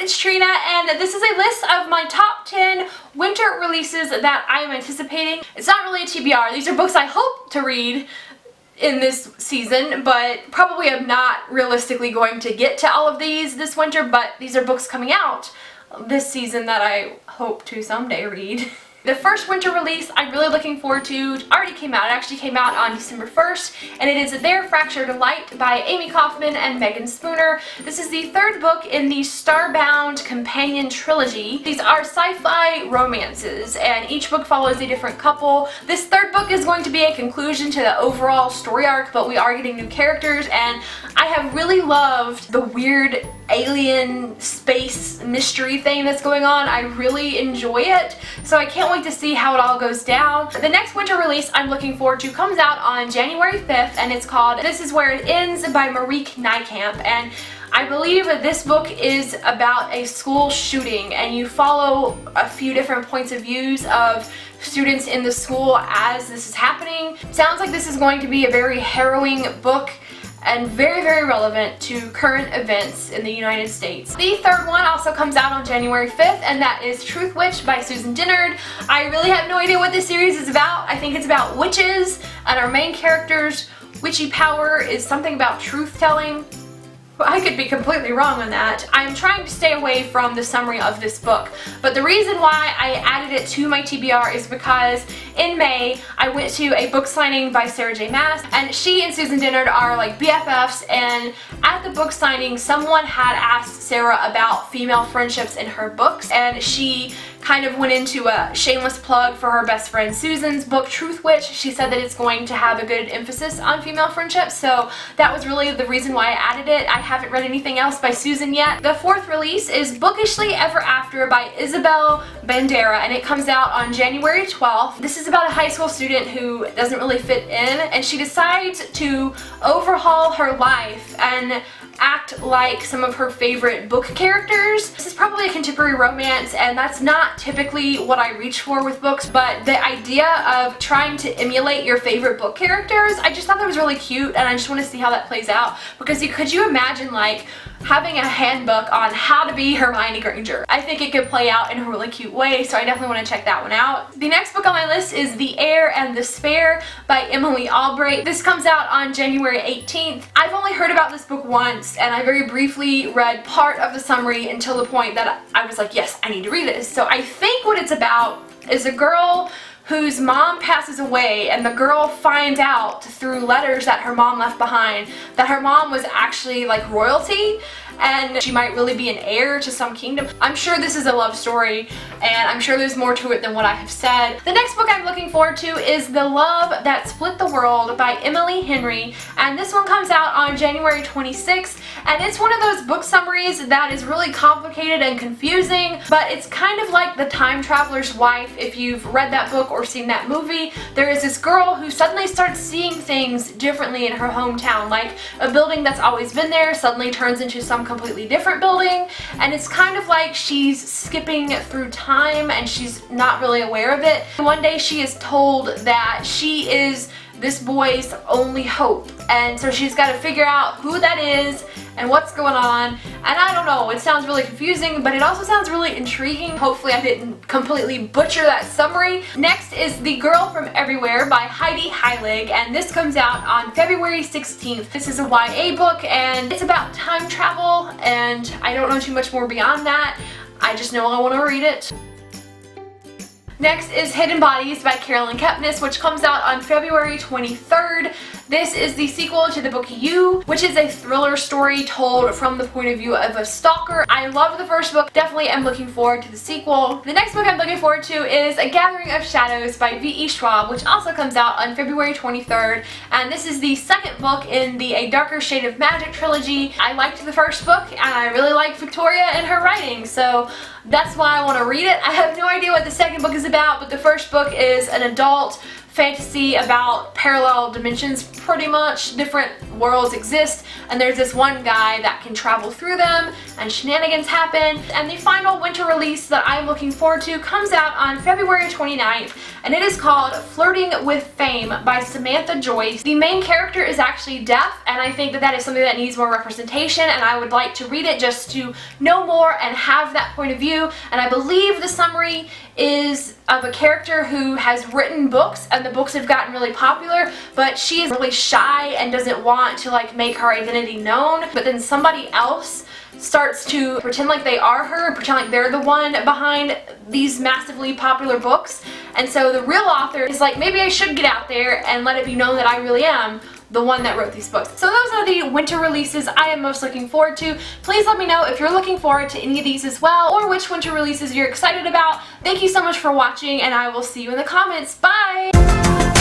it's Trina, and this is a list of my top 10 winter releases that I am anticipating. It's not really a TBR. These are books I hope to read in this season, but probably am not realistically going to get to all of these this winter, but these are books coming out this season that I hope to someday read. The first winter release I'm really looking forward to already came out. It actually came out on December 1st, and it is Their Fractured Light by Amie Kaufman and Meagan Spooner. This is the third book in the Starbound companion trilogy. These are sci-fi romances, and each book follows a different couple. This third book is going to be a conclusion to the overall story arc, but we are getting new characters, and I have really loved the weird alien space mystery thing that's going on. I really enjoy it, so I can't wait to see how it all goes down. The next winter release I'm looking forward to comes out on January 5th, and it's called This Is Where It Ends by Marieke Nijkamp, and I believe that this book is about a school shooting, and you follow a few different points of views of students in the school as this is happening. Sounds like this is going to be a very harrowing book and very, very relevant to current events in the United States. The third one also comes out on January 5th, and that is TRUTHWITCH by Susan Dennard. I really have no idea what this series is about. I think it's about witches, and our main character's witchy power is something about truth-telling. I could be completely wrong on that. I'm trying to stay away from the summary of this book, but the reason why I added it to my TBR is because in May I went to a book signing by Sarah J. Maas, and she and Susan Dennard are like BFFs, and at the book signing someone had asked Sarah about female friendships in her books, and she kind of went into a shameless plug for her best friend Susan's book TRUTHWITCH. She said that it's going to have a good emphasis on female friendships, so that was really the reason why I added it. I haven't read anything else by Susan yet. The fourth release is Bookishly Ever After by Isabel Bandeira, and it comes out on January 12th. This is about a high school student who doesn't really fit in, and she decides to overhaul her life and act like some of her favorite book characters. This is probably a contemporary romance, and that's not typically what I reach for with books, but the idea of trying to emulate your favorite book characters, I just thought that was really cute, and I just want to see how that plays out, because could you imagine like having a handbook on how to be Hermione Granger? I think it could play out in a really cute way, so I definitely want to check that one out. The next book on my list is The Heir and the Spare by Emily Albright. This comes out on January 18th. I've only heard about this book once, and I very briefly read part of the summary until the point that I was like, yes, I need to read this. So I think what it's about is a girl whose mom passes away, and the girl finds out through letters that her mom left behind that her mom was actually like royalty, and she might really be an heir to some kingdom. I'm sure this is a love story, and I'm sure there's more to it than what I have said. The next book I'm looking forward to is The Love That Split the World by Emily Henry, and this one comes out on January 26th, and it's one of those book summaries that is really complicated and confusing, but it's kind of like The Time Traveler's Wife. If you've read that book or seen that movie, there is this girl who suddenly starts seeing things differently in her hometown, like a building that's always been there suddenly turns into some completely different building, and it's kind of like she's skipping through time and she's not really aware of it. One day she is told that she is this boy's only hope, and so she's got to figure out who that is and what's going on, and I don't know, it sounds really confusing, but it also sounds really intriguing. Hopefully I didn't completely butcher that summary. Next is The Girl from Everywhere by Heidi Heilig, and this comes out on February 16th. This is a YA book, and it's about time travel, and I don't know too much more beyond that. I just know I want to read it. Next is Hidden Bodies by Caroline Kepnes, which comes out on February 23rd. This is the sequel to the book You, which is a thriller story told from the point of view of a stalker. I love the first book, definitely am looking forward to the sequel. The next book I'm looking forward to is A Gathering of Shadows by V.E. Schwab, which also comes out on February 23rd, and this is the second book in the A Darker Shade of Magic trilogy. I liked the first book, and I really like Victoria and her writing, so that's why I want to read it. I have no idea what the second book is about, but the first book is an adult fantasy about parallel dimensions, pretty much different worlds exist, and there's this one guy that can travel through them, and shenanigans happen. And the final winter release that I'm looking forward to comes out on February 29th, and it is called Flirting with Fame by Samantha Joyce. The main character is actually deaf, and I think that that is something that needs more representation, and I would like to read it just to know more and have that point of view. And I believe the summary is of a character who has written books, and the books have gotten really popular, but she is really shy and doesn't want to like make her identity known, but then somebody else starts to pretend like they are her and pretend like they're the one behind these massively popular books. And so the real author is like, maybe I should get out there and let it be known that I really am the one that wrote these books. So those are the winter releases I am most looking forward to. Please let me know if you're looking forward to any of these as well, or which winter releases you're excited about. Thank you so much for watching, and I will see you in the comments. Bye!